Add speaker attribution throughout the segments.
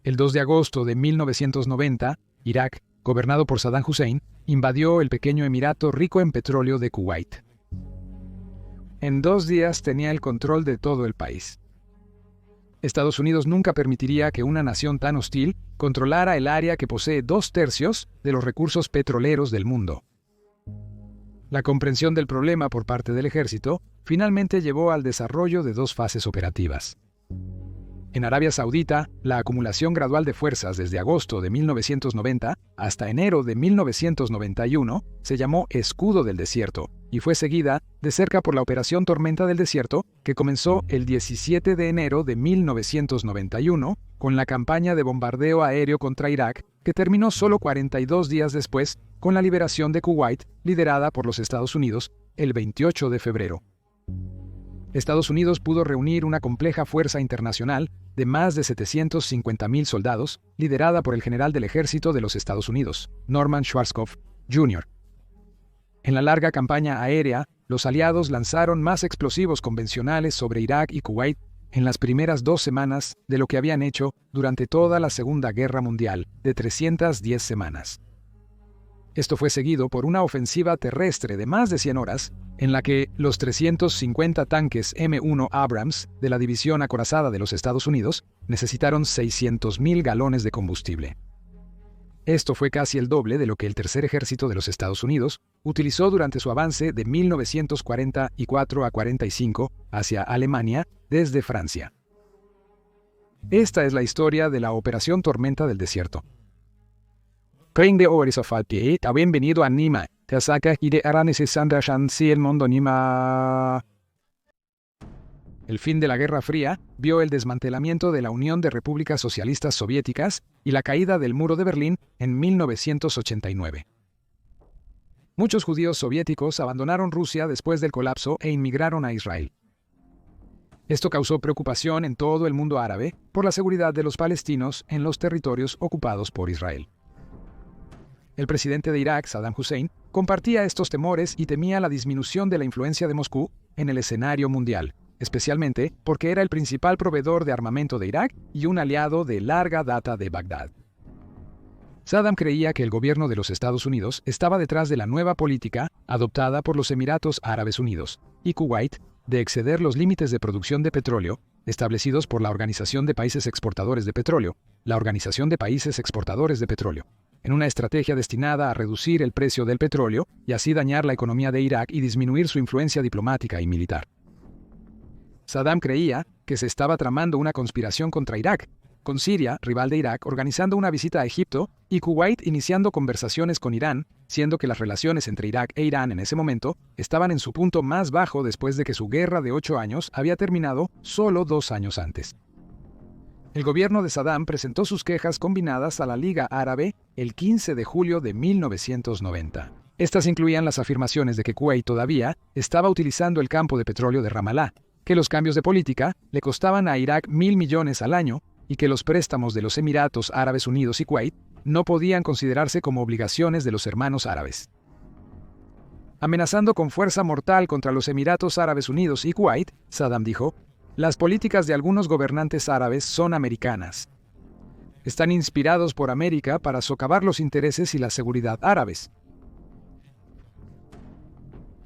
Speaker 1: El 2 de agosto de 1990, Irak, gobernado por Saddam Hussein, invadió el pequeño emirato rico en petróleo de Kuwait. En 2 días tenía el control de todo el país. Estados Unidos nunca permitiría que una nación tan hostil controlara el área que posee 2/3 de los recursos petroleros del mundo. La comprensión del problema por parte del ejército finalmente llevó al desarrollo de 2 fases operativas. En Arabia Saudita, la acumulación gradual de fuerzas desde agosto de 1990 hasta enero de 1991 se llamó Escudo del Desierto y fue seguida de cerca por la Operación Tormenta del Desierto, que comenzó el 17 de enero de 1991 con la campaña de bombardeo aéreo contra Irak, que terminó solo 42 días después con la liberación de Kuwait, liderada por los Estados Unidos, el 28 de febrero. Estados Unidos pudo reunir una compleja fuerza internacional de más de 750,000 soldados, liderada por el general del ejército de los Estados Unidos, Norman Schwarzkopf, Jr. En la larga campaña aérea, los aliados lanzaron más explosivos convencionales sobre Irak y Kuwait en las primeras 2 semanas de lo que habían hecho durante toda la Segunda Guerra Mundial, de 310 semanas. Esto fue seguido por una ofensiva terrestre de más de 100 horas, en la que los 350 tanques M1 Abrams de la División Acorazada de los Estados Unidos necesitaron 600,000 galones de combustible. Esto fue casi el doble de lo que el Tercer Ejército de los Estados Unidos utilizó durante su avance de 1944 a 45 hacia Alemania desde Francia. Esta es la historia de la Operación Tormenta del Desierto. Kring de Orisofalpiet, bienvenido a Nima. Te saca y de Aranesesandra Shansi el mundo Nima. El fin de la Guerra Fría vio el desmantelamiento de la Unión de Repúblicas Socialistas Soviéticas y la caída del Muro de Berlín en 1989. Muchos judíos soviéticos abandonaron Rusia después del colapso e inmigraron a Israel. Esto causó preocupación en todo el mundo árabe por la seguridad de los palestinos en los territorios ocupados por Israel. El presidente de Irak, Saddam Hussein, compartía estos temores y temía la disminución de la influencia de Moscú en el escenario mundial, especialmente porque era el principal proveedor de armamento de Irak y un aliado de larga data de Bagdad. Saddam creía que el gobierno de los Estados Unidos estaba detrás de la nueva política adoptada por los Emiratos Árabes Unidos y Kuwait de exceder los límites de producción de petróleo establecidos por la Organización de Países Exportadores de Petróleo, la Organización de Países Exportadores de Petróleo, en una estrategia destinada a reducir el precio del petróleo y así dañar la economía de Irak y disminuir su influencia diplomática y militar. Saddam creía que se estaba tramando una conspiración contra Irak, con Siria, rival de Irak, organizando una visita a Egipto y Kuwait iniciando conversaciones con Irán, siendo que las relaciones entre Irak e Irán en ese momento estaban en su punto más bajo después de que su guerra de 8 años había terminado solo 2 años antes. El gobierno de Saddam presentó sus quejas combinadas a la Liga Árabe el 15 de julio de 1990. Estas incluían las afirmaciones de que Kuwait todavía estaba utilizando el campo de petróleo de Ramallah, que los cambios de política le costaban a Irak 1.000 millones al año y que los préstamos de los Emiratos Árabes Unidos y Kuwait no podían considerarse como obligaciones de los hermanos árabes. Amenazando con fuerza mortal contra los Emiratos Árabes Unidos y Kuwait, Saddam dijo: "Las políticas de algunos gobernantes árabes son americanas. Están inspirados por América para socavar los intereses y la seguridad árabes".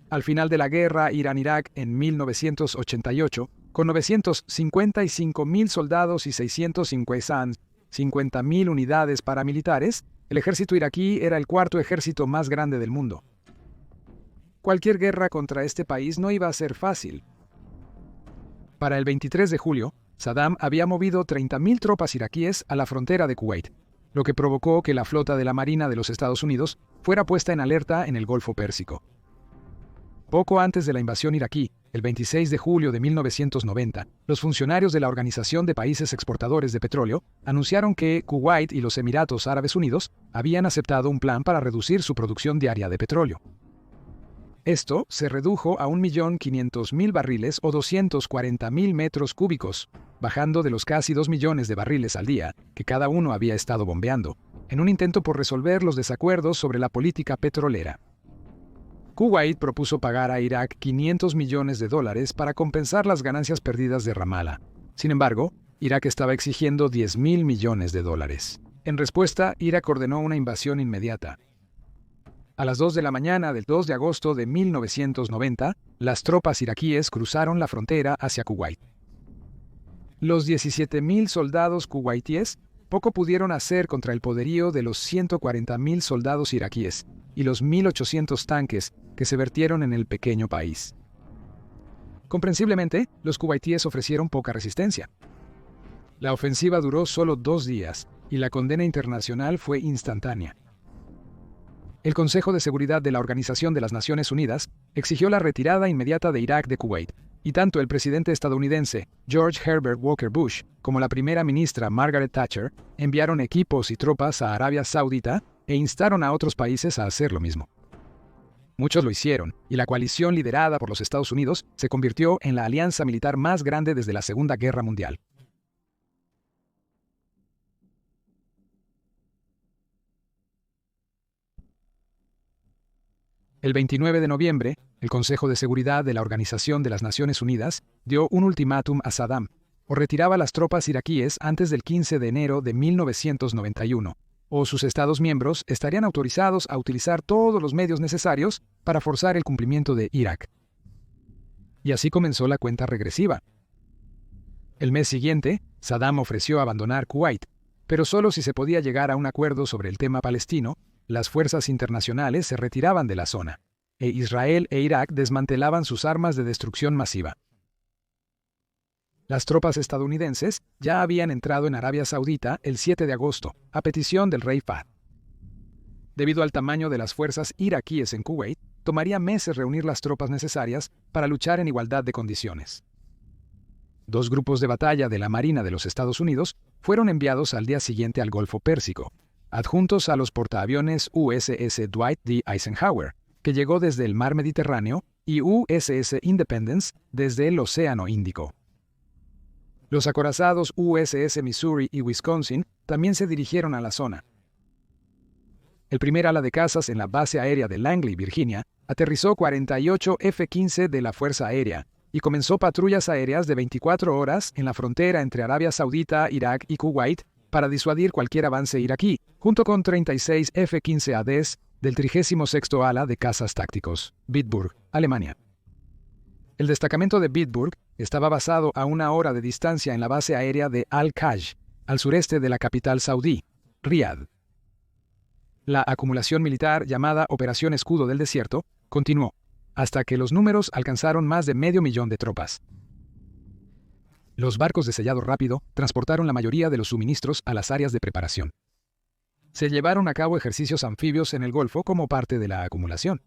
Speaker 1: Al final de la guerra Irán-Irak en 1988, con 955,000 soldados y 650,000 unidades paramilitares, el ejército iraquí era el 4º ejército más grande del mundo. Cualquier guerra contra este país no iba a ser fácil. Para el 23 de julio, Saddam había movido 30,000 tropas iraquíes a la frontera de Kuwait, lo que provocó que la flota de la Marina de los Estados Unidos fuera puesta en alerta en el Golfo Pérsico. Poco antes de la invasión iraquí, el 26 de julio de 1990, los funcionarios de la Organización de Países Exportadores de Petróleo anunciaron que Kuwait y los Emiratos Árabes Unidos habían aceptado un plan para reducir su producción diaria de petróleo. Esto se redujo a 1.500.000 barriles o 240,000 metros cúbicos, bajando de los casi 2 millones de barriles al día que cada uno había estado bombeando, en un intento por resolver los desacuerdos sobre la política petrolera. Kuwait propuso pagar a Irak $500 millones para compensar las ganancias perdidas de Ramallah. Sin embargo, Irak estaba exigiendo $10.000 millones. En respuesta, Irak ordenó una invasión inmediata. A las 2 de la mañana del 2 de agosto de 1990, las tropas iraquíes cruzaron la frontera hacia Kuwait. Los 17.000 soldados kuwaitíes poco pudieron hacer contra el poderío de los 140.000 soldados iraquíes y los 1.800 tanques que se vertieron en el pequeño país. Comprensiblemente, los kuwaitíes ofrecieron poca resistencia. La ofensiva duró solo 2 días y la condena internacional fue instantánea. El Consejo de Seguridad de la Organización de las Naciones Unidas exigió la retirada inmediata de Irak de Kuwait, y tanto el presidente estadounidense George Herbert Walker Bush como la primera ministra Margaret Thatcher enviaron equipos y tropas a Arabia Saudita e instaron a otros países a hacer lo mismo. Muchos lo hicieron, y la coalición liderada por los Estados Unidos se convirtió en la alianza militar más grande desde la Segunda Guerra Mundial. El 29 de noviembre, el Consejo de Seguridad de la Organización de las Naciones Unidas dio un ultimátum a Saddam: o retiraba las tropas iraquíes antes del 15 de enero de 1991, o sus Estados miembros estarían autorizados a utilizar todos los medios necesarios para forzar el cumplimiento de Irak. Y así comenzó la cuenta regresiva. El mes siguiente, Saddam ofreció abandonar Kuwait, pero solo si se podía llegar a un acuerdo sobre el tema palestino. Las fuerzas internacionales se retiraban de la zona, e Israel e Irak desmantelaban sus armas de destrucción masiva. Las tropas estadounidenses ya habían entrado en Arabia Saudita el 7 de agosto, a petición del rey Fahd. Debido al tamaño de las fuerzas iraquíes en Kuwait, tomaría meses reunir las tropas necesarias para luchar en igualdad de condiciones. 2 grupos de batalla de la Marina de los Estados Unidos fueron enviados al día siguiente al Golfo Pérsico, adjuntos a los portaaviones USS Dwight D. Eisenhower, que llegó desde el Mar Mediterráneo, y USS Independence desde el Océano Índico. Los acorazados USS Missouri y Wisconsin también se dirigieron a la zona. El primer ala de cazas en la base aérea de Langley, Virginia, aterrizó 48 F-15 de la Fuerza Aérea y comenzó patrullas aéreas de 24 horas en la frontera entre Arabia Saudita, Irak y Kuwait para disuadir cualquier avance iraquí, junto con 36 F-15ADs del 36º ala de cazas tácticos, Bitburg, Alemania. El destacamento de Bitburg estaba basado a 1 hora de distancia en la base aérea de Al-Kaj, al sureste de la capital saudí, Riad. La acumulación militar llamada Operación Escudo del Desierto continuó, hasta que los números alcanzaron más de 500.000 de tropas. Los barcos de sellado rápido transportaron la mayoría de los suministros a las áreas de preparación. Se llevaron a cabo ejercicios anfibios en el Golfo como parte de la acumulación.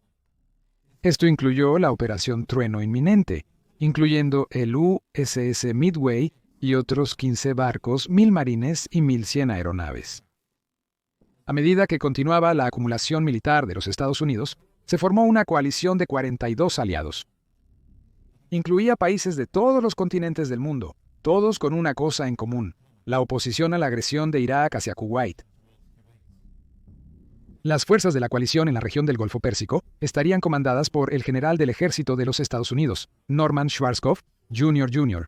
Speaker 1: Esto incluyó la Operación Trueno Inminente, incluyendo el USS Midway y otros 15 barcos, 1.000 marines y 1.100 aeronaves. A medida que continuaba la acumulación militar de los Estados Unidos, se formó una coalición de 42 aliados. Incluía países de todos los continentes del mundo, todos con una cosa en común: la oposición a la agresión de Irak hacia Kuwait. Las fuerzas de la coalición en la región del Golfo Pérsico estarían comandadas por el general del ejército de los Estados Unidos, Norman Schwarzkopf, Jr.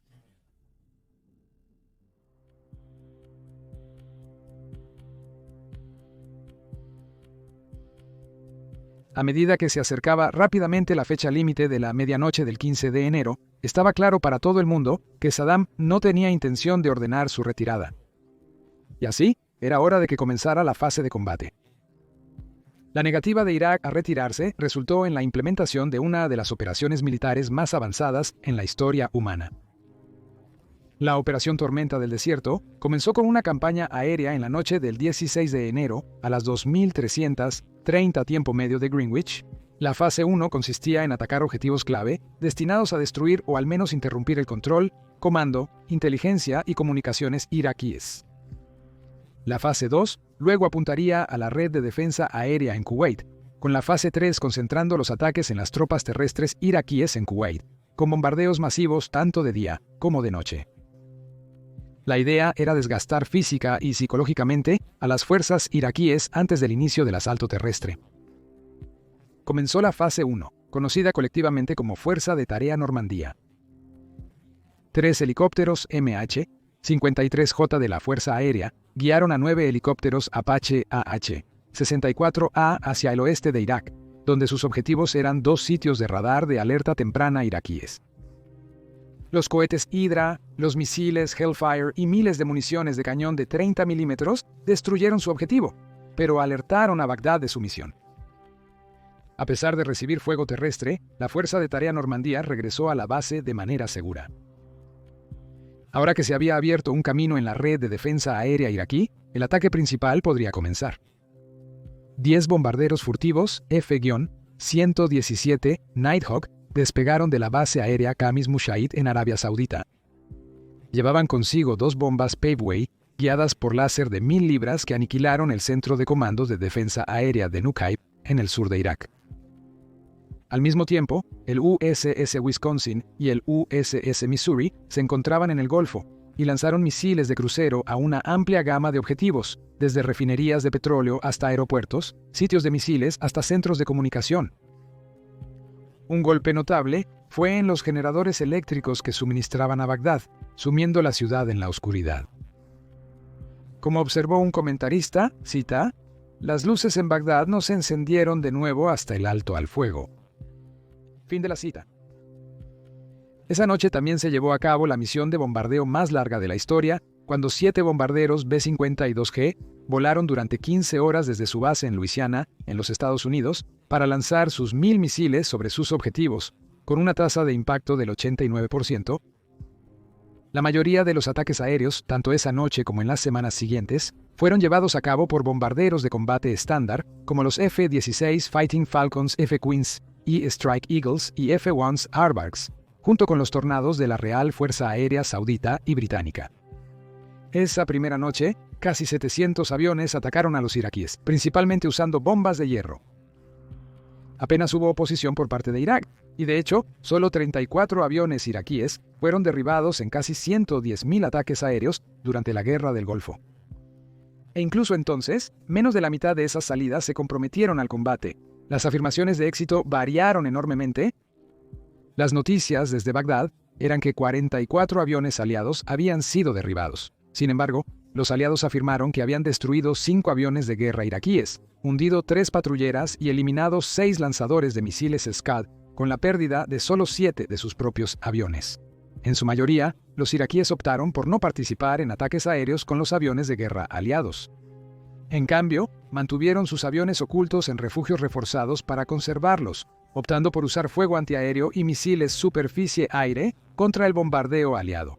Speaker 1: A medida que se acercaba rápidamente la fecha límite de la medianoche del 15 de enero, estaba claro para todo el mundo que Saddam no tenía intención de ordenar su retirada. Y así, era hora de que comenzara la fase de combate. La negativa de Irak a retirarse resultó en la implementación de una de las operaciones militares más avanzadas en la historia humana. La Operación Tormenta del Desierto comenzó con una campaña aérea en la noche del 16 de enero a las 2330 tiempo medio de Greenwich. La fase 1 consistía en atacar objetivos clave destinados a destruir o al menos interrumpir el control, comando, inteligencia y comunicaciones iraquíes. La fase 2 luego apuntaría a la red de defensa aérea en Kuwait, con la fase 3 concentrando los ataques en las tropas terrestres iraquíes en Kuwait, con bombardeos masivos tanto de día como de noche. La idea era desgastar física y psicológicamente a las fuerzas iraquíes antes del inicio del asalto terrestre. Comenzó la fase 1, conocida colectivamente como Fuerza de Tarea Normandía. 3 helicópteros MH, 53J de la Fuerza Aérea guiaron a 9 helicópteros Apache AH-64A hacia el oeste de Irak, donde sus objetivos eran 2 sitios de radar de alerta temprana iraquíes. Los cohetes Hydra, los misiles Hellfire y miles de municiones de cañón de 30 milímetros destruyeron su objetivo, pero alertaron a Bagdad de su misión. A pesar de recibir fuego terrestre, la Fuerza de Tarea Normandía regresó a la base de manera segura. Ahora que se había abierto un camino en la red de defensa aérea iraquí, el ataque principal podría comenzar. 10 bombarderos furtivos F-117 Nighthawk despegaron de la base aérea Khamis Mushaid en Arabia Saudita. Llevaban consigo 2 bombas Paveway guiadas por láser de 1000 libras que aniquilaron el centro de comandos de defensa aérea de Nuqaib en el sur de Irak. Al mismo tiempo, el USS Wisconsin y el USS Missouri se encontraban en el Golfo y lanzaron misiles de crucero a una amplia gama de objetivos, desde refinerías de petróleo hasta aeropuertos, sitios de misiles hasta centros de comunicación. Un golpe notable fue en los generadores eléctricos que suministraban a Bagdad, sumiendo la ciudad en la oscuridad. Como observó un comentarista, cita, «Las luces en Bagdad no se encendieron de nuevo hasta el alto al fuego». Fin de la cita. Esa noche también se llevó a cabo la misión de bombardeo más larga de la historia, cuando 7 bombarderos B-52G volaron durante 15 horas desde su base en Luisiana, en los Estados Unidos, para lanzar sus 1000 misiles sobre sus objetivos, con una tasa de impacto del 89%. La mayoría de los ataques aéreos, tanto esa noche como en las semanas siguientes, fueron llevados a cabo por bombarderos de combate estándar, como los F-16 Fighting Falcons F-Queens, Strike Eagles y F-1s Airbugs, junto con los Tornados de la Real Fuerza Aérea Saudita y Británica. Esa primera noche, casi 700 aviones atacaron a los iraquíes, principalmente usando bombas de hierro. Apenas hubo oposición por parte de Irak, y de hecho, solo 34 aviones iraquíes fueron derribados en casi 110.000 ataques aéreos durante la Guerra del Golfo. E incluso entonces, menos de la mitad de esas salidas se comprometieron al combate. Las afirmaciones de éxito variaron enormemente. Las noticias desde Bagdad eran que 44 aviones aliados habían sido derribados. Sin embargo, los aliados afirmaron que habían destruido 5 aviones de guerra iraquíes, hundido 3 patrulleras y eliminado 6 lanzadores de misiles Scud, con la pérdida de solo 7 de sus propios aviones. En su mayoría, los iraquíes optaron por no participar en ataques aéreos con los aviones de guerra aliados. En cambio, mantuvieron sus aviones ocultos en refugios reforzados para conservarlos, optando por usar fuego antiaéreo y misiles superficie-aire contra el bombardeo aliado.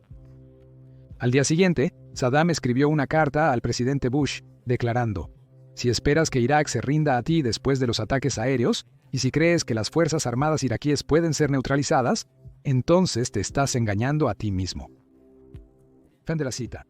Speaker 1: Al día siguiente, Saddam escribió una carta al presidente Bush, declarando: «Si esperas que Irak se rinda a ti después de los ataques aéreos, y si crees que las fuerzas armadas iraquíes pueden ser neutralizadas, entonces te estás engañando a ti mismo». Fin de la cita.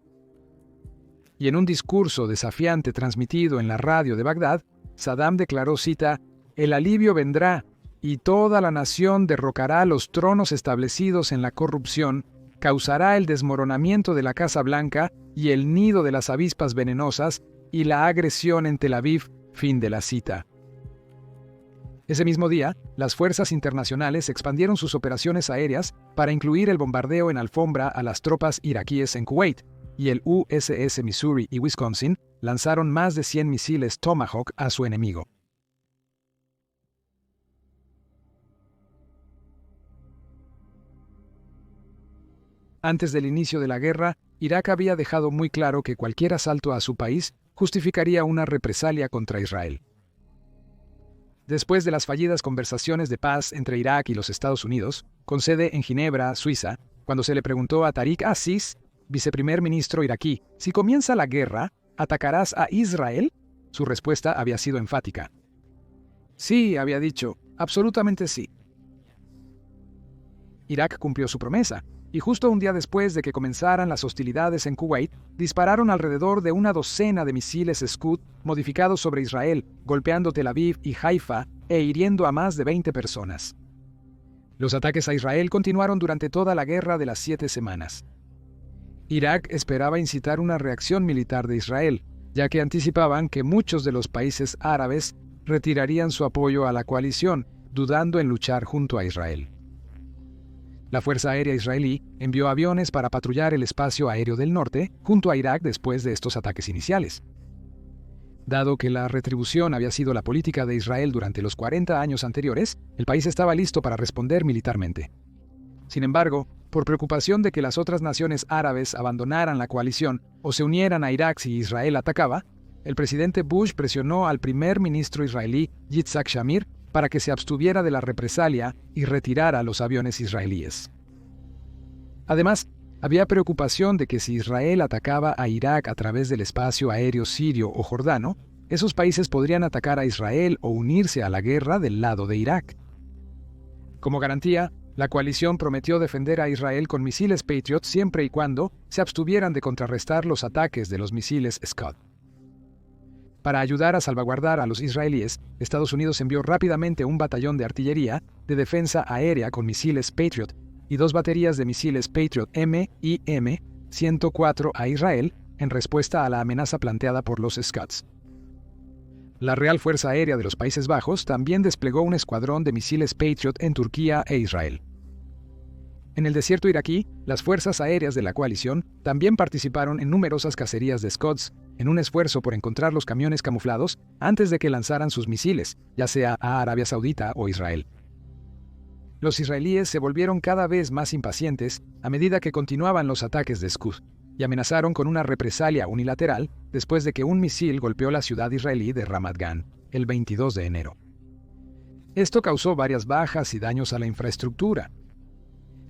Speaker 1: Y en un discurso desafiante transmitido en la radio de Bagdad, Saddam declaró, cita, «El alivio vendrá, y toda la nación derrocará los tronos establecidos en la corrupción, causará el desmoronamiento de la Casa Blanca y el nido de las avispas venenosas y la agresión en Tel Aviv». Fin de la cita. Ese mismo día, las fuerzas internacionales expandieron sus operaciones aéreas para incluir el bombardeo en alfombra a las tropas iraquíes en Kuwait, y el USS Missouri y Wisconsin lanzaron más de 100 misiles Tomahawk a su enemigo. Antes del inicio de la guerra, Irak había dejado muy claro que cualquier asalto a su país justificaría una represalia contra Israel. Después de las fallidas conversaciones de paz entre Irak y los Estados Unidos, con sede en Ginebra, Suiza, cuando se le preguntó a Tariq Aziz, viceprimer ministro iraquí, si comienza la guerra, ¿atacarás a Israel? Su respuesta había sido enfática. Sí, había dicho, absolutamente sí. Irak cumplió su promesa, y justo un día después de que comenzaran las hostilidades en Kuwait, dispararon alrededor de una docena de misiles Scud modificados sobre Israel, golpeando Tel Aviv y Haifa e hiriendo a más de 20 personas. Los ataques a Israel continuaron durante toda la Guerra de las 7 semanas. Irak esperaba incitar una reacción militar de Israel, ya que anticipaban que muchos de los países árabes retirarían su apoyo a la coalición, dudando en luchar junto a Israel. La Fuerza Aérea Israelí envió aviones para patrullar el espacio aéreo del norte junto a Irak después de estos ataques iniciales. Dado que la retribución había sido la política de Israel durante los 40 años anteriores, el país estaba listo para responder militarmente. Sin embargo, por preocupación de que las otras naciones árabes abandonaran la coalición o se unieran a Irak si Israel atacaba, el presidente Bush presionó al primer ministro israelí Yitzhak Shamir para que se abstuviera de la represalia y retirara los aviones israelíes. Además, había preocupación de que si Israel atacaba a Irak a través del espacio aéreo sirio o jordano, esos países podrían atacar a Israel o unirse a la guerra del lado de Irak. Como garantía, la coalición prometió defender a Israel con misiles Patriot siempre y cuando se abstuvieran de contrarrestar los ataques de los misiles Scud. Para ayudar a salvaguardar a los israelíes, Estados Unidos envió rápidamente un batallón de artillería de defensa aérea con misiles Patriot y 2 baterías de misiles Patriot M y M-104 a Israel en respuesta a la amenaza planteada por los Scuds. La Real Fuerza Aérea de los Países Bajos también desplegó un escuadrón de misiles Patriot en Turquía e Israel. En el desierto iraquí, las fuerzas aéreas de la coalición también participaron en numerosas cacerías de Scuds, en un esfuerzo por encontrar los camiones camuflados antes de que lanzaran sus misiles, ya sea a Arabia Saudita o Israel. Los israelíes se volvieron cada vez más impacientes a medida que continuaban los ataques de Scud, y amenazaron con una represalia unilateral después de que un misil golpeó la ciudad israelí de Ramat Gan, el 22 de enero. Esto causó varias bajas y daños a la infraestructura.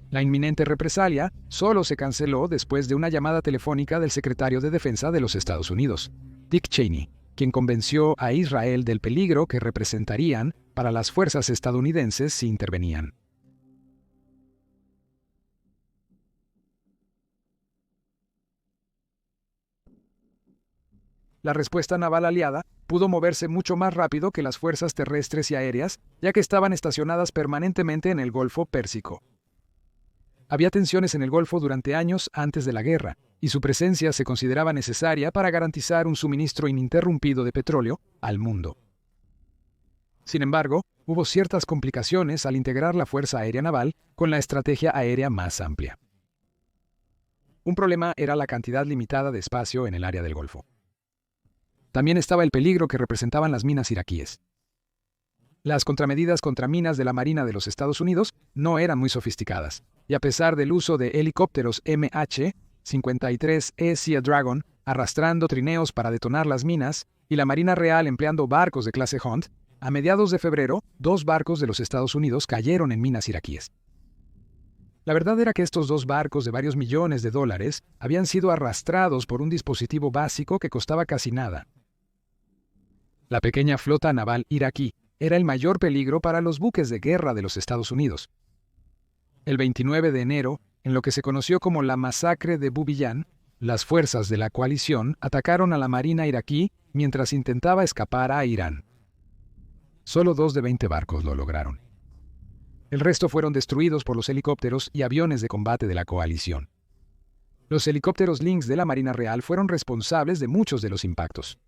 Speaker 1: La inminente represalia solo se canceló después de una llamada telefónica del secretario de Defensa de los Estados Unidos, Dick Cheney, quien convenció a Israel del peligro que representarían para las fuerzas estadounidenses si intervenían. La respuesta naval aliada pudo moverse mucho más rápido que las fuerzas terrestres y aéreas, ya que estaban estacionadas permanentemente en el Golfo Pérsico. Había tensiones en el Golfo durante años antes de la guerra, y su presencia se consideraba necesaria para garantizar un suministro ininterrumpido de petróleo al mundo. Sin embargo, hubo ciertas complicaciones al integrar la Fuerza Aérea Naval con la estrategia aérea más amplia. Un problema era la cantidad limitada de espacio en el área del Golfo. También estaba el peligro que representaban las minas iraquíes. Las contramedidas contra minas de la Marina de los Estados Unidos no eran muy sofisticadas, y a pesar del uso de helicópteros MH-53E Sea Dragon arrastrando trineos para detonar las minas, y la Marina Real empleando barcos de clase Hunt, a mediados de febrero, 2 barcos de los Estados Unidos cayeron en minas iraquíes. La verdad era que estos 2 barcos de varios millones de dólares habían sido arrastrados por un dispositivo básico que costaba casi nada. La pequeña flota naval iraquí era el mayor peligro para los buques de guerra de los Estados Unidos. El 29 de enero, en lo que se conoció como la masacre de Bubiyan, las fuerzas de la coalición atacaron a la marina iraquí mientras intentaba escapar a Irán. Solo 2 de 20 barcos lo lograron. El resto fueron destruidos por los helicópteros y aviones de combate de la coalición. Los helicópteros Lynx de la Marina Real fueron responsables de muchos de los impactos.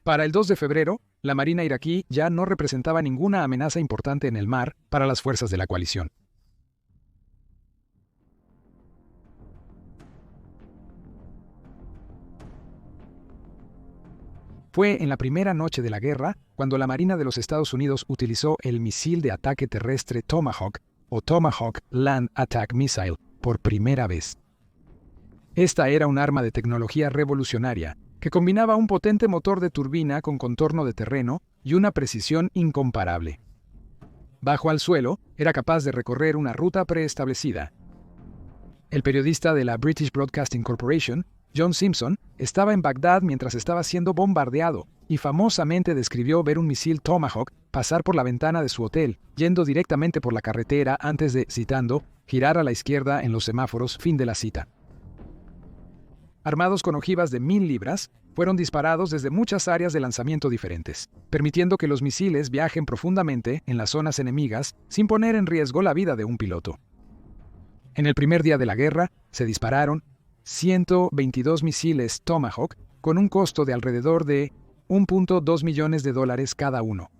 Speaker 1: Para el 2 de febrero, la Marina iraquí ya no representaba ninguna amenaza importante en el mar para las fuerzas de la coalición. Fue en la primera noche de la guerra cuando la Marina de los Estados Unidos utilizó el misil de ataque terrestre Tomahawk o Tomahawk Land Attack Missile por primera vez. Esta era un arma de tecnología revolucionaria que combinaba un potente motor de turbina con contorno de terreno y una precisión incomparable. Bajo al suelo, era capaz de recorrer una ruta preestablecida. El periodista de la British Broadcasting Corporation, John Simpson, estaba en Bagdad mientras estaba siendo bombardeado y famosamente describió ver un misil Tomahawk pasar por la ventana de su hotel, yendo directamente por la carretera antes de, citando, girar a la izquierda en los semáforos, fin de la cita. Armados con ojivas de 1000 libras, fueron disparados desde muchas áreas de lanzamiento diferentes, permitiendo que los misiles viajen profundamente en las zonas enemigas sin poner en riesgo la vida de un piloto. En el primer día de la guerra, se dispararon 122 misiles Tomahawk con un costo de alrededor de $1.2 millones cada uno.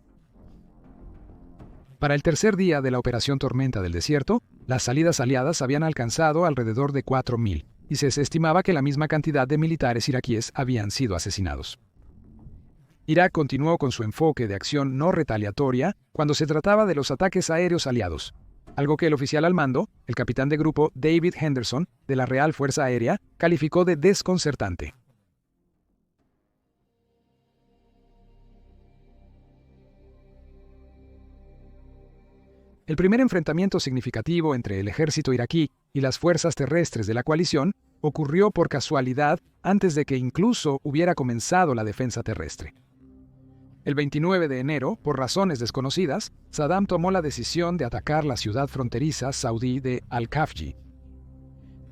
Speaker 1: Para el tercer día de la Operación Tormenta del Desierto, Las salidas aliadas habían alcanzado alrededor de 4.000, y se estimaba que la misma cantidad de militares iraquíes habían sido asesinados. Irak continuó con su enfoque de acción no retaliatoria cuando se trataba de los ataques aéreos aliados, algo que el oficial al mando, el capitán de grupo David Henderson, de la Real Fuerza Aérea, calificó de desconcertante. El primer enfrentamiento significativo entre el ejército iraquí y las fuerzas terrestres de la coalición ocurrió por casualidad antes de que incluso hubiera comenzado la defensa terrestre. El 29 de enero, por razones desconocidas, Saddam tomó la decisión de atacar la ciudad fronteriza saudí de Al-Khafji.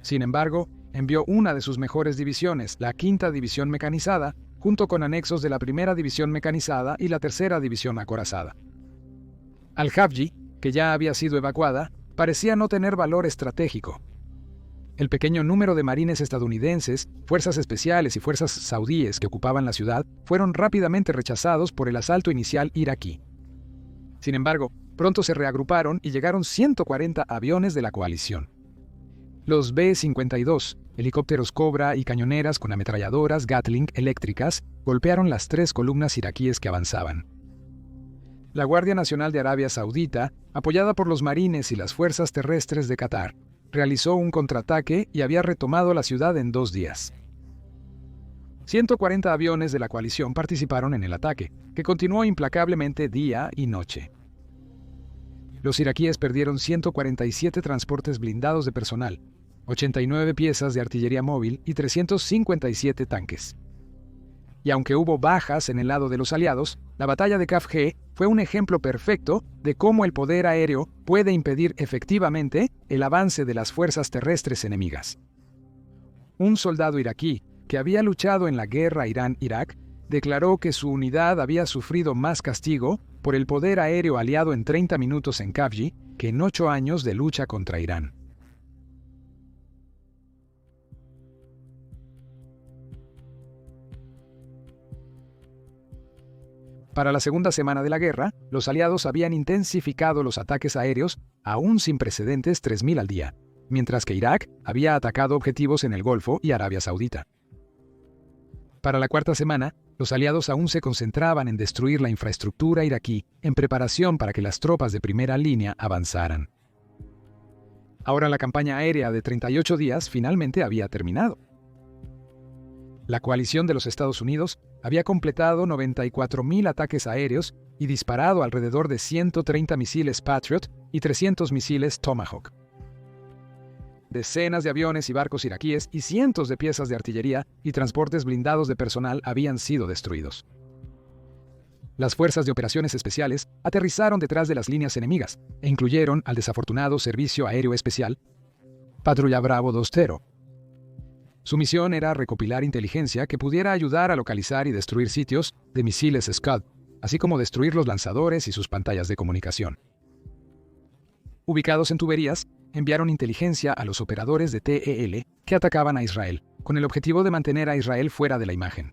Speaker 1: Sin embargo, envió una de sus mejores divisiones, la 5ª División Mecanizada, junto con anexos de la 1ª División Mecanizada y la 3ª División Acorazada. Al-Khafji, que ya había sido evacuada, parecía no tener valor estratégico. El pequeño número de marines estadounidenses, fuerzas especiales y fuerzas saudíes que ocupaban la ciudad fueron rápidamente rechazados por el asalto inicial iraquí. Sin embargo, pronto se reagruparon y llegaron 140 aviones de la coalición. Los B-52, helicópteros Cobra y cañoneras con ametralladoras Gatling eléctricas golpearon las 3 columnas iraquíes que avanzaban. La Guardia Nacional de Arabia Saudita, apoyada por los marines y las fuerzas terrestres de Qatar, realizó un contraataque y había retomado la ciudad en 2 días. 140 aviones de la coalición participaron en el ataque, que continuó implacablemente día y noche. Los iraquíes perdieron 147 transportes blindados de personal, 89 piezas de artillería móvil y 357 tanques. Y aunque hubo bajas en el lado de los aliados, la batalla de Khafji fue un ejemplo perfecto de cómo el poder aéreo puede impedir efectivamente el avance de las fuerzas terrestres enemigas. Un soldado iraquí que había luchado en la guerra Irán-Irak declaró que su unidad había sufrido más castigo por el poder aéreo aliado en 30 minutos en Khafji que en 8 años de lucha contra Irán. Para la segunda semana de la guerra, los aliados habían intensificado los ataques aéreos aún sin precedentes 3.000 al día, mientras que Irak había atacado objetivos en el Golfo y Arabia Saudita. Para la cuarta semana, los aliados aún se concentraban en destruir la infraestructura iraquí en preparación para que las tropas de primera línea avanzaran. Ahora la campaña aérea de 38 días finalmente había terminado. La coalición de los Estados Unidos había completado 94.000 ataques aéreos y disparado alrededor de 130 misiles Patriot y 300 misiles Tomahawk. Decenas de aviones y barcos iraquíes y cientos de piezas de artillería y transportes blindados de personal habían sido destruidos. Las fuerzas de operaciones especiales aterrizaron detrás de las líneas enemigas e incluyeron al desafortunado Servicio Aéreo Especial Patrulla Bravo 20. Su misión era recopilar inteligencia que pudiera ayudar a localizar y destruir sitios de misiles Scud, así como destruir los lanzadores y sus pantallas de comunicación. Ubicados en tuberías, enviaron inteligencia a los operadores de TEL que atacaban a Israel, con el objetivo de mantener a Israel fuera de la imagen.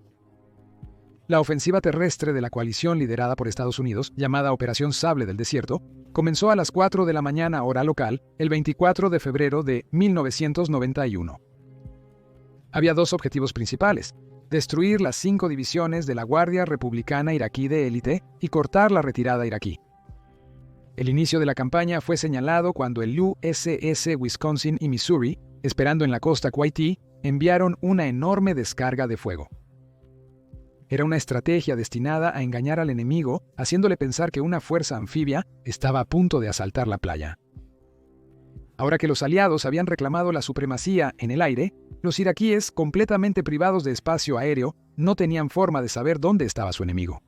Speaker 1: La ofensiva terrestre de la coalición liderada por Estados Unidos, llamada Operación Sable del Desierto, comenzó a las 4 de la mañana hora local, el 24 de febrero de 1991. Había 2 objetivos principales: destruir las 5 divisiones de la Guardia Republicana Iraquí de élite y cortar la retirada iraquí. El inicio de la campaña fue señalado cuando el USS Wisconsin y Missouri, esperando en la costa Kuwaití, enviaron una enorme descarga de fuego. Era una estrategia destinada a engañar al enemigo, haciéndole pensar que una fuerza anfibia estaba a punto de asaltar la playa. Ahora que los aliados habían reclamado la supremacía en el aire, los iraquíes, completamente privados de espacio aéreo, no tenían forma de saber dónde estaba su enemigo.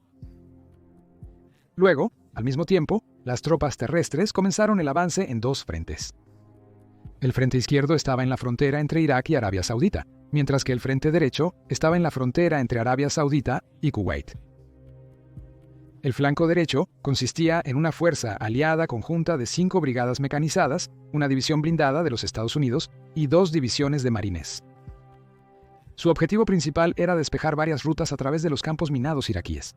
Speaker 1: Luego, al mismo tiempo, las tropas terrestres comenzaron el avance en 2 frentes. El frente izquierdo estaba en la frontera entre Irak y Arabia Saudita, mientras que el frente derecho estaba en la frontera entre Arabia Saudita y Kuwait. El flanco derecho consistía en una fuerza aliada conjunta de 5 brigadas mecanizadas, una división blindada de los Estados Unidos y 2 divisiones de marines. Su objetivo principal era despejar varias rutas a través de los campos minados iraquíes.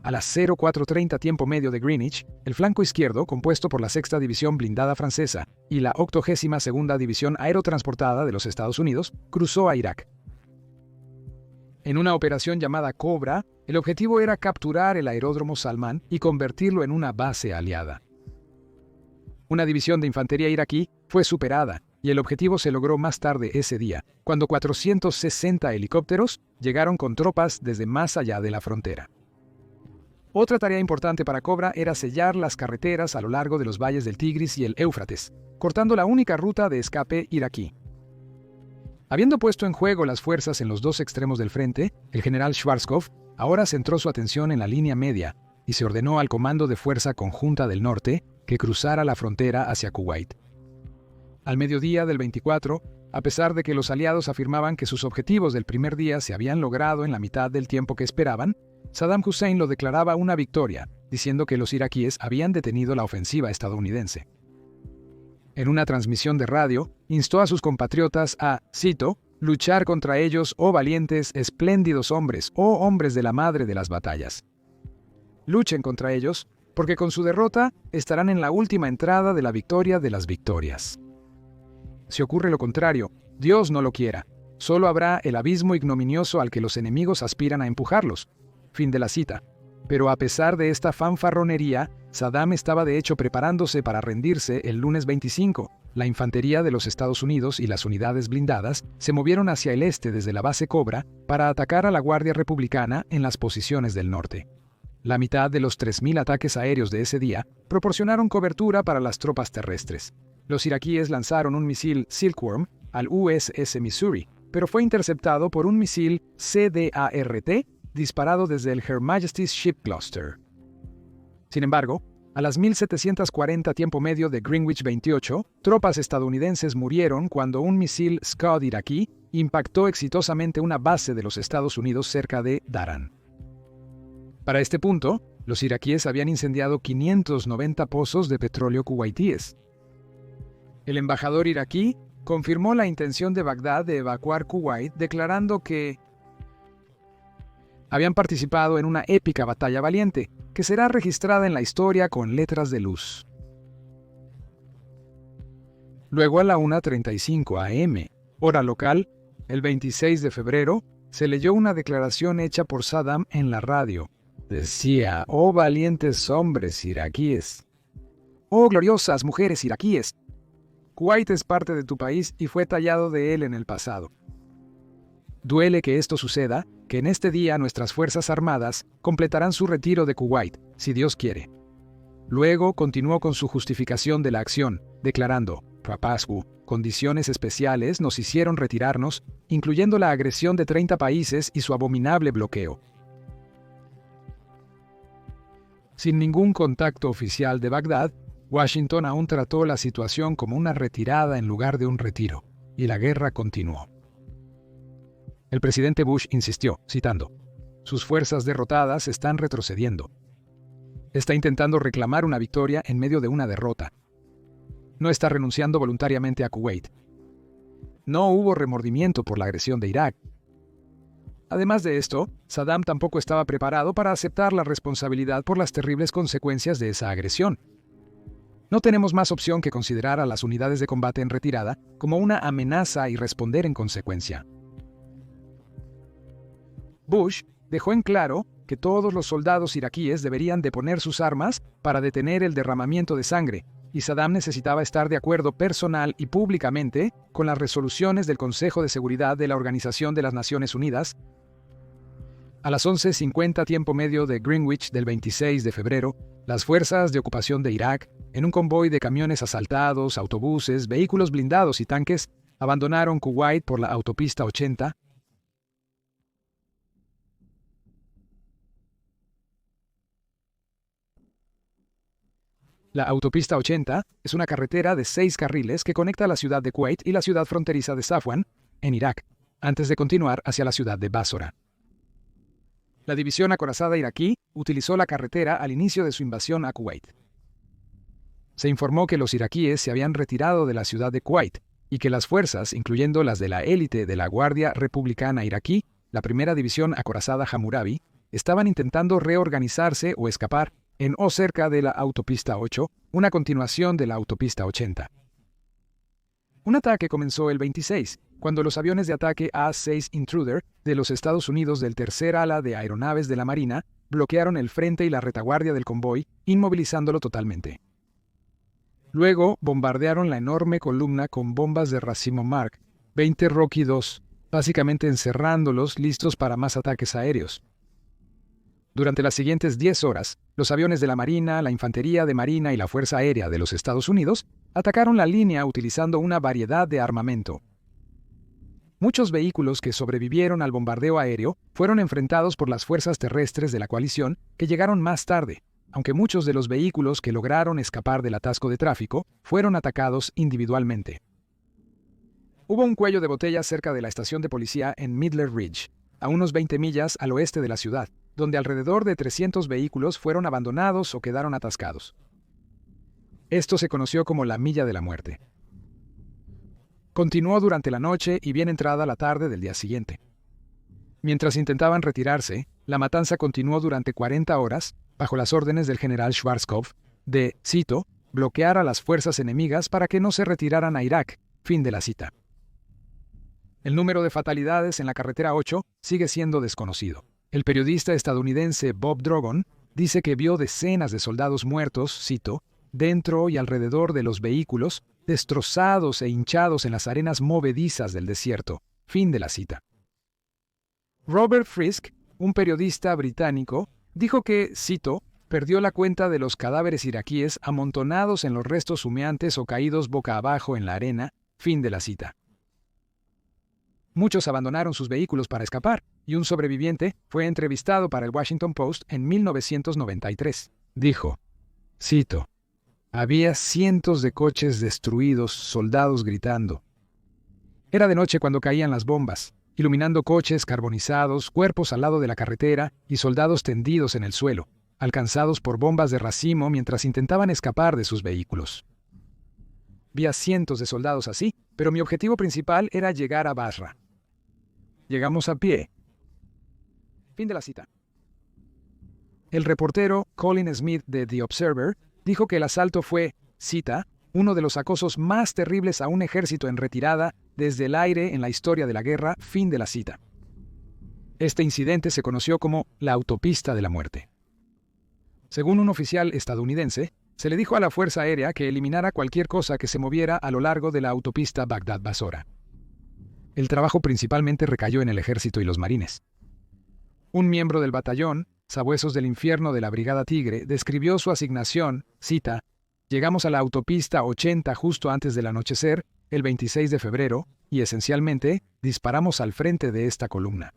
Speaker 1: A las 04:30 tiempo medio de Greenwich, el flanco izquierdo, compuesto por la Sexta División Blindada Francesa y la 82ª División Aerotransportada de los Estados Unidos, cruzó a Irak. En una operación llamada Cobra, el objetivo era capturar el aeródromo Salman y convertirlo en una base aliada. Una división de infantería iraquí fue superada y el objetivo se logró más tarde ese día, cuando 460 helicópteros llegaron con tropas desde más allá de la frontera. Otra tarea importante para Cobra era sellar las carreteras a lo largo de los valles del Tigris y el Éufrates, cortando la única ruta de escape iraquí. Habiendo puesto en juego las fuerzas en los dos extremos del frente, el general Schwarzkopf ahora centró su atención en la línea media y se ordenó al Comando de Fuerza Conjunta del Norte que cruzara la frontera hacia Kuwait. Al mediodía del 24, a pesar de que los aliados afirmaban que sus objetivos del primer día se habían logrado en la mitad del tiempo que esperaban, Saddam Hussein lo declaraba una victoria, diciendo que los iraquíes habían detenido la ofensiva estadounidense. En una transmisión de radio, instó a sus compatriotas a, cito, luchar contra ellos, oh valientes, espléndidos hombres, oh hombres de la madre de las batallas. Luchen contra ellos, porque con su derrota estarán en la última entrada de la victoria de las victorias. Si ocurre lo contrario, Dios no lo quiera, solo habrá el abismo ignominioso al que los enemigos aspiran a empujarlos. Fin de la cita. Pero a pesar de esta fanfarronería, Saddam estaba de hecho preparándose para rendirse el lunes 25. La infantería de los Estados Unidos y las unidades blindadas se movieron hacia el este desde la base Cobra para atacar a la Guardia Republicana en las posiciones del norte. La mitad de los 3.000 ataques aéreos de ese día proporcionaron cobertura para las tropas terrestres. Los iraquíes lanzaron un misil Silkworm al USS Missouri, pero fue interceptado por un misil CDART disparado desde el Her Majesty's Ship Cluster. Sin embargo, a las 1740 tiempo medio de Greenwich 28, tropas estadounidenses murieron cuando un misil Scud iraquí impactó exitosamente una base de los Estados Unidos cerca de Daran. Para este punto, los iraquíes habían incendiado 590 pozos de petróleo kuwaitíes. El embajador iraquí confirmó la intención de Bagdad de evacuar Kuwait, declarando que habían participado en una épica batalla valiente, que será registrada en la historia con letras de luz. Luego a la 1:35 am, hora local, el 26 de febrero, se leyó una declaración hecha por Saddam en la radio. Decía, «Oh valientes hombres iraquíes. Oh gloriosas mujeres iraquíes. Kuwait es parte de tu país y fue tallado de él en el pasado. Duele que esto suceda, que en este día nuestras Fuerzas Armadas completarán su retiro de Kuwait, si Dios quiere». Luego continuó con su justificación de la acción, declarando, «Papascu, condiciones especiales nos hicieron retirarnos, incluyendo la agresión de 30 países y su abominable bloqueo». Sin ningún contacto oficial de Bagdad, Washington aún trató la situación como una retirada en lugar de un retiro, y la guerra continuó. El presidente Bush insistió, citando, «Sus fuerzas derrotadas están retrocediendo. Está intentando reclamar una victoria en medio de una derrota. No está renunciando voluntariamente a Kuwait. No hubo remordimiento por la agresión de Irak». Además de esto, Saddam tampoco estaba preparado para aceptar la responsabilidad por las terribles consecuencias de esa agresión. No tenemos más opción que considerar a las unidades de combate en retirada como una amenaza y responder en consecuencia. Bush dejó en claro que todos los soldados iraquíes deberían deponer sus armas para detener el derramamiento de sangre, y Saddam necesitaba estar de acuerdo personal y públicamente con las resoluciones del Consejo de Seguridad de la Organización de las Naciones Unidas. A las 11:50 tiempo medio de Greenwich del 26 de febrero, las fuerzas de ocupación de Irak, en un convoy de camiones asaltados, autobuses, vehículos blindados y tanques, abandonaron Kuwait por la autopista 80. La autopista 80 es una carretera de 6 carriles que conecta la ciudad de Kuwait y la ciudad fronteriza de Safwan, en Irak, antes de continuar hacia la ciudad de Basora. La división acorazada iraquí utilizó la carretera al inicio de su invasión a Kuwait. Se informó que los iraquíes se habían retirado de la ciudad de Kuwait y que las fuerzas, incluyendo las de la élite de la Guardia Republicana iraquí, la primera división acorazada Hammurabi, estaban intentando reorganizarse o escapar en o cerca de la autopista 8, una continuación de la autopista 80. Un ataque comenzó el 26, cuando los aviones de ataque A-6 Intruder de los Estados Unidos del tercer ala de aeronaves de la Marina bloquearon el frente y la retaguardia del convoy, inmovilizándolo totalmente. Luego bombardearon la enorme columna con bombas de racimo Mark 20 Rocky 2, básicamente encerrándolos listos para más ataques aéreos. Durante las siguientes 10 horas, los aviones de la Marina, la Infantería de Marina y la Fuerza Aérea de los Estados Unidos atacaron la línea utilizando una variedad de armamento. Muchos vehículos que sobrevivieron al bombardeo aéreo fueron enfrentados por las fuerzas terrestres de la coalición que llegaron más tarde, aunque muchos de los vehículos que lograron escapar del atasco de tráfico fueron atacados individualmente. Hubo un cuello de botella cerca de la estación de policía en Midler Ridge, a unos 20 millas al oeste de la ciudad, donde alrededor de 300 vehículos fueron abandonados o quedaron atascados. Esto se conoció como la Milla de la Muerte. Continuó durante la noche y bien entrada la tarde del día siguiente. Mientras intentaban retirarse, la matanza continuó durante 40 horas, bajo las órdenes del general Schwarzkopf, de, cito, bloquear a las fuerzas enemigas para que no se retiraran a Irak, fin de la cita. El número de fatalidades en la carretera 8 sigue siendo desconocido. El periodista estadounidense Bob Drogon dice que vio decenas de soldados muertos, cito, dentro y alrededor de los vehículos, destrozados e hinchados en las arenas movedizas del desierto, fin de la cita. Robert Frisk, un periodista británico, dijo que, cito, perdió la cuenta de los cadáveres iraquíes amontonados en los restos humeantes o caídos boca abajo en la arena, fin de la cita. Muchos abandonaron sus vehículos para escapar, y un sobreviviente fue entrevistado para el Washington Post en 1993. Dijo, cito, había cientos de coches destruidos, soldados gritando. Era de noche cuando caían las bombas, iluminando coches carbonizados, cuerpos al lado de la carretera y soldados tendidos en el suelo, alcanzados por bombas de racimo mientras intentaban escapar de sus vehículos. Vi a cientos de soldados así, pero mi objetivo principal era llegar a Basra. Llegamos a pie. Fin de la cita. El reportero Colin Smith de The Observer dijo que el asalto fue, cita, uno de los acosos más terribles a un ejército en retirada desde el aire en la historia de la guerra, fin de la cita. Este incidente se conoció como la autopista de la muerte. Según un oficial estadounidense, se le dijo a la Fuerza Aérea que eliminara cualquier cosa que se moviera a lo largo de la autopista Bagdad-Basora. El trabajo principalmente recayó en el ejército y los marines. Un miembro del batallón, Sabuesos del Infierno de la Brigada Tigre, describió su asignación, cita, llegamos a la autopista 80 justo antes del anochecer, el 26 de febrero, y esencialmente, disparamos al frente de esta columna.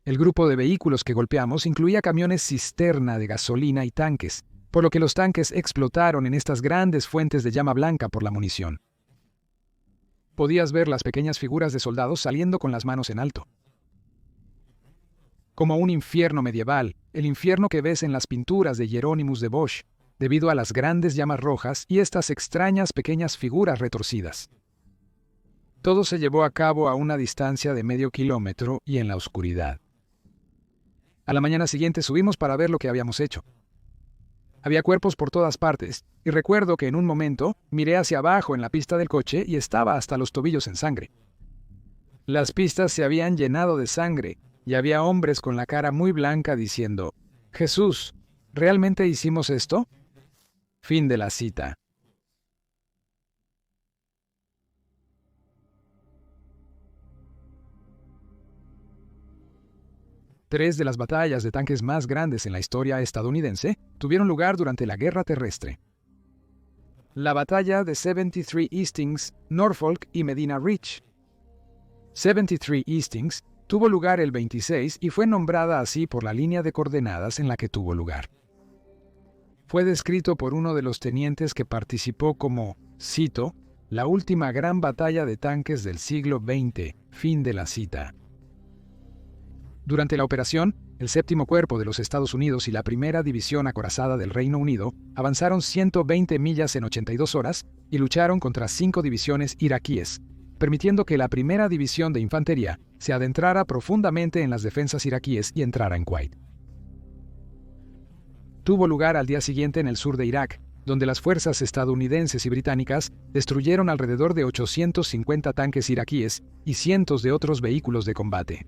Speaker 1: El grupo de vehículos que golpeamos incluía camiones cisterna de gasolina y tanques, por lo que los tanques explotaron en estas grandes fuentes de llama blanca por la munición. Podías ver las pequeñas figuras de soldados saliendo con las manos en alto. Como un infierno medieval, el infierno que ves en las pinturas de Hieronymus de Bosch, debido a las grandes llamas rojas y estas extrañas pequeñas figuras retorcidas. Todo se llevó a cabo a una distancia de medio kilómetro y en la oscuridad. A la mañana siguiente subimos para ver lo que habíamos hecho. Había cuerpos por todas partes, y recuerdo que en un momento miré hacia abajo en la pista del coche y estaba hasta los tobillos en sangre. Las pistas se habían llenado de sangre, y había hombres con la cara muy blanca diciendo, «Jesús, ¿realmente hicimos esto?» Fin de la cita. Tres de las batallas de tanques más grandes en la historia estadounidense tuvieron lugar durante la guerra terrestre. La batalla de 73 Eastings, Norfolk y Medina Ridge. 73 Eastings tuvo lugar el 26 y fue nombrada así por la línea de coordenadas en la que tuvo lugar. Fue descrito por uno de los tenientes que participó como, cito, la última gran batalla de tanques del siglo XX, fin de la cita. Durante la operación, el Séptimo Cuerpo de los Estados Unidos y la Primera División Acorazada del Reino Unido avanzaron 120 millas en 82 horas y lucharon contra 5 divisiones iraquíes, permitiendo que la Primera División de Infantería se adentrara profundamente en las defensas iraquíes y entrara en Kuwait. Tuvo lugar al día siguiente en el sur de Irak, donde las fuerzas estadounidenses y británicas destruyeron alrededor de 850 tanques iraquíes y cientos de otros vehículos de combate.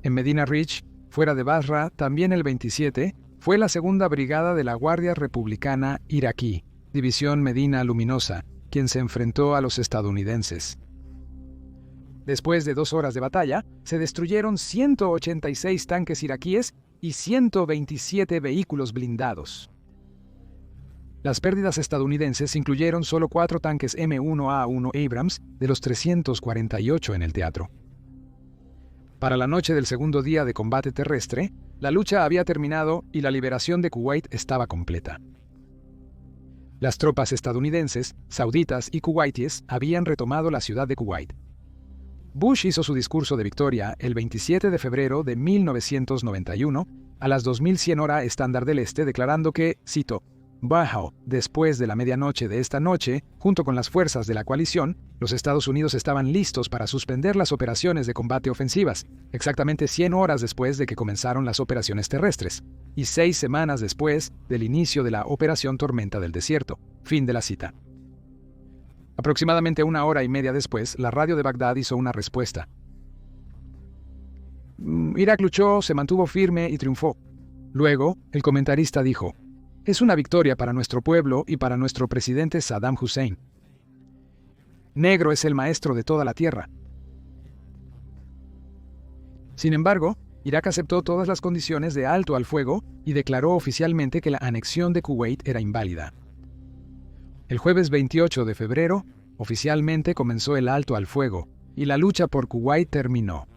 Speaker 1: En Medina Ridge, fuera de Basra, también el 27, fue la segunda brigada de la Guardia Republicana Iraquí, División Medina Luminosa, quien se enfrentó a los estadounidenses. Después de 2 horas de batalla, se destruyeron 186 tanques iraquíes y 127 vehículos blindados. Las pérdidas estadounidenses incluyeron solo 4 tanques M1A1 Abrams de los 348 en el teatro. Para la noche del segundo día de combate terrestre, la lucha había terminado y la liberación de Kuwait estaba completa. Las tropas estadounidenses, sauditas y kuwaitíes habían retomado la ciudad de Kuwait. Bush hizo su discurso de victoria el 27 de febrero de 1991 a las 2100 hora estándar del este, declarando que, cito, «Bajo, después de la medianoche de esta noche, junto con las fuerzas de la coalición, los Estados Unidos estaban listos para suspender las operaciones de combate ofensivas, exactamente 100 horas después de que comenzaron las operaciones terrestres, y 6 semanas después del inicio de la Operación Tormenta del Desierto». Fin de la cita. Aproximadamente 1 hora y media después, la radio de Bagdad hizo una respuesta. Irak luchó, se mantuvo firme y triunfó. Luego, el comentarista dijo, «Es una victoria para nuestro pueblo y para nuestro presidente Saddam Hussein. Negro es el maestro de toda la tierra». Sin embargo, Irak aceptó todas las condiciones de alto al fuego y declaró oficialmente que la anexión de Kuwait era inválida. El jueves 28 de febrero, oficialmente comenzó el alto al fuego, y la lucha por Kuwait terminó.